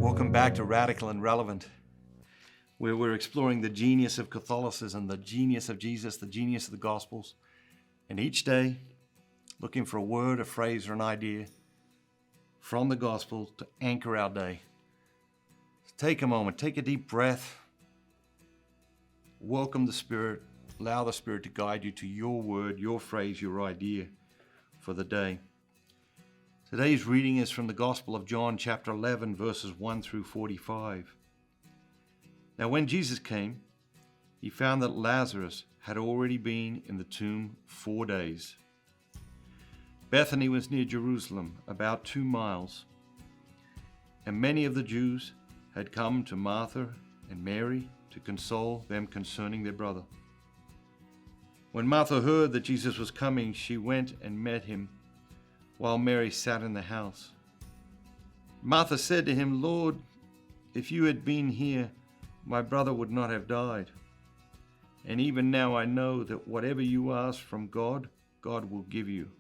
Welcome back to Radical and Relevant, where we're exploring the genius of Catholicism, the genius of Jesus, the genius of the Gospels, and each day looking for a word, a phrase, or an idea from the Gospel to anchor our day. So take a moment, take a deep breath, welcome the Spirit, allow the Spirit to guide you to your word, your phrase, your idea for the day. Today's reading is from the Gospel of John, chapter 11, verses 1 through 45. Now, when Jesus came, he found that Lazarus had already been in the tomb 4 days. Bethany was near Jerusalem, about 2 miles, and many of the Jews had come to Martha and Mary to console them concerning their brother. When Martha heard that Jesus was coming, she went and met him, while Mary sat in the house. Martha said to him, "Lord, if you had been here, my brother would not have died. And even now I know that whatever you ask from God, God will give you."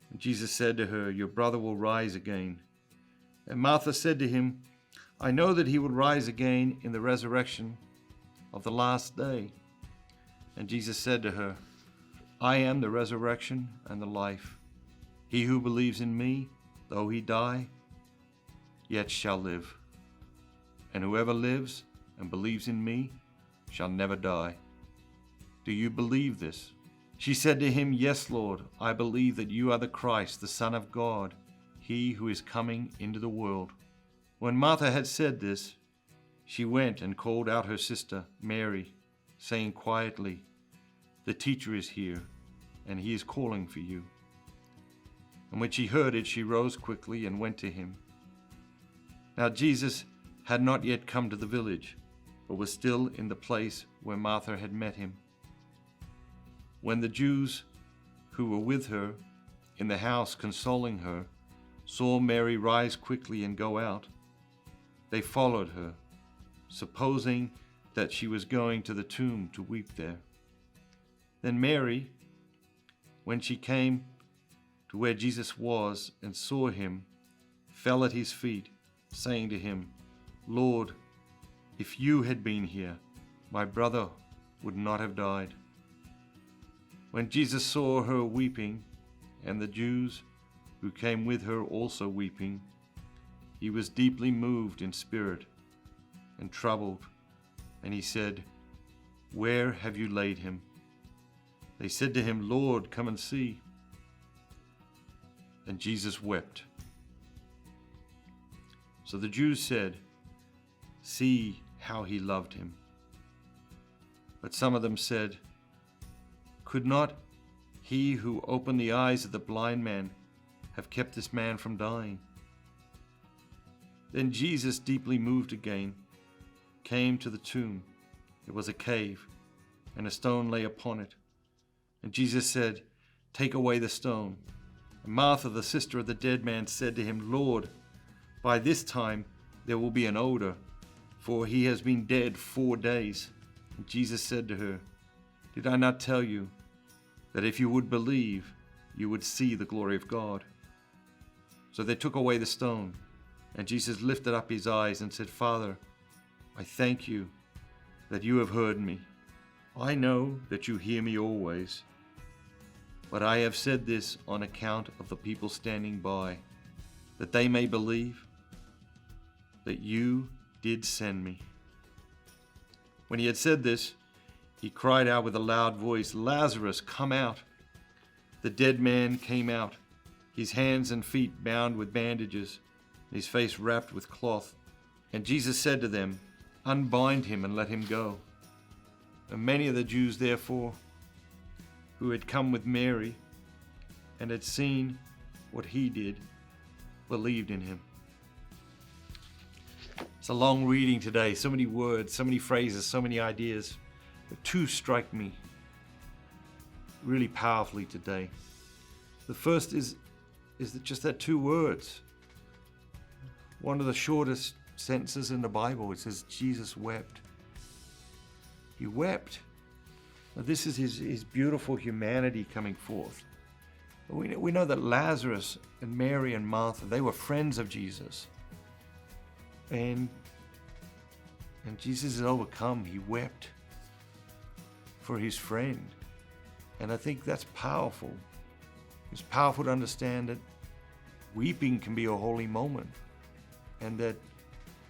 And Jesus said to her, "Your brother will rise again." And Martha said to him, "I know that he will rise again in the resurrection of the last day." And Jesus said to her, "I am the resurrection and the life. He who believes in me, though he die, yet shall live. And whoever lives and believes in me shall never die. Do you believe this?" She said to him, "Yes, Lord, I believe that you are the Christ, the Son of God, he who is coming into the world." When Martha had said this, she went and called out her sister Mary, saying quietly, "The teacher is here, and he is calling for you." And when she heard it, she rose quickly and went to him. Now Jesus had not yet come to the village, but was still in the place where Martha had met him. When the Jews who were with her in the house consoling her saw Mary rise quickly and go out, they followed her, supposing that she was going to the tomb to weep there. Then Mary, when she came to where Jesus was and saw him, fell at his feet, saying to him, "Lord, if you had been here, my brother would not have died." When Jesus saw her weeping, and the Jews who came with her also weeping, he was deeply moved in spirit and troubled, and he said, "Where have you laid him?" They said to him, "Lord, come and see." And Jesus wept. So the Jews said, "See how he loved him." But some of them said, "Could not he who opened the eyes of the blind man have kept this man from dying?" Then Jesus, deeply moved again, came to the tomb. It was a cave, and a stone lay upon it. And Jesus said, "Take away the stone." And Martha, the sister of the dead man, said to him, "Lord, by this time there will be an odor, for he has been dead 4 days." And Jesus said to her, "Did I not tell you that if you would believe, you would see the glory of God?" So they took away the stone, and Jesus lifted up his eyes and said, "Father, I thank you that you have heard me. I know that you hear me always. But I have said this on account of the people standing by, that they may believe that you did send me." When he had said this, he cried out with a loud voice, "Lazarus, come out." The dead man came out, his hands and feet bound with bandages, and his face wrapped with cloth. And Jesus said to them, "Unbind him and let him go." And many of the Jews, therefore, who had come with Mary and had seen what he did, believed in him. It's a long reading today, so many words, so many phrases, so many ideas, but 2 strike me really powerfully today. The first is just that 2 words. One of the shortest sentences in the Bible. It says Jesus wept. He wept. Now, this is his beautiful humanity coming forth. We know that Lazarus and Mary and Martha, they were friends of Jesus. And Jesus is overcome. He wept for his friend. And I think that's powerful. It's powerful to understand that weeping can be a holy moment, and that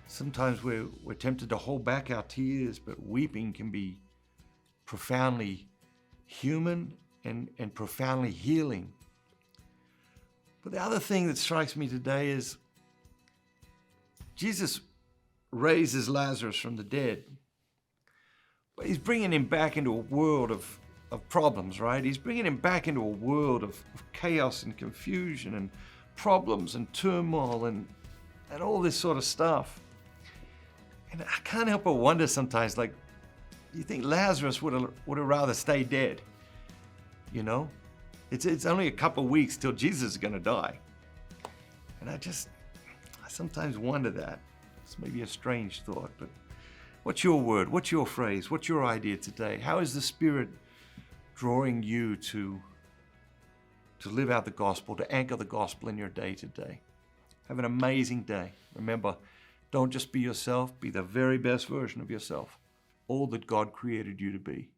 sometimes we're tempted to hold back our tears, but weeping can be profoundly human and profoundly healing. But the other thing that strikes me today is Jesus raises Lazarus from the dead, but he's bringing him back into a world of problems, right? He's bringing him back into a world of chaos and confusion and problems and turmoil and all this sort of stuff. And I can't help but wonder sometimes, like, you think Lazarus would have rather stayed dead, you know? It's only a couple of weeks till Jesus is going to die. And I sometimes wonder that. It's maybe a strange thought, but what's your word? What's your phrase? What's your idea today? How is the Spirit drawing you to live out the gospel, to anchor the gospel in your day today? Have an amazing day. Remember, don't just be yourself, be the very best version of yourself, all that God created you to be.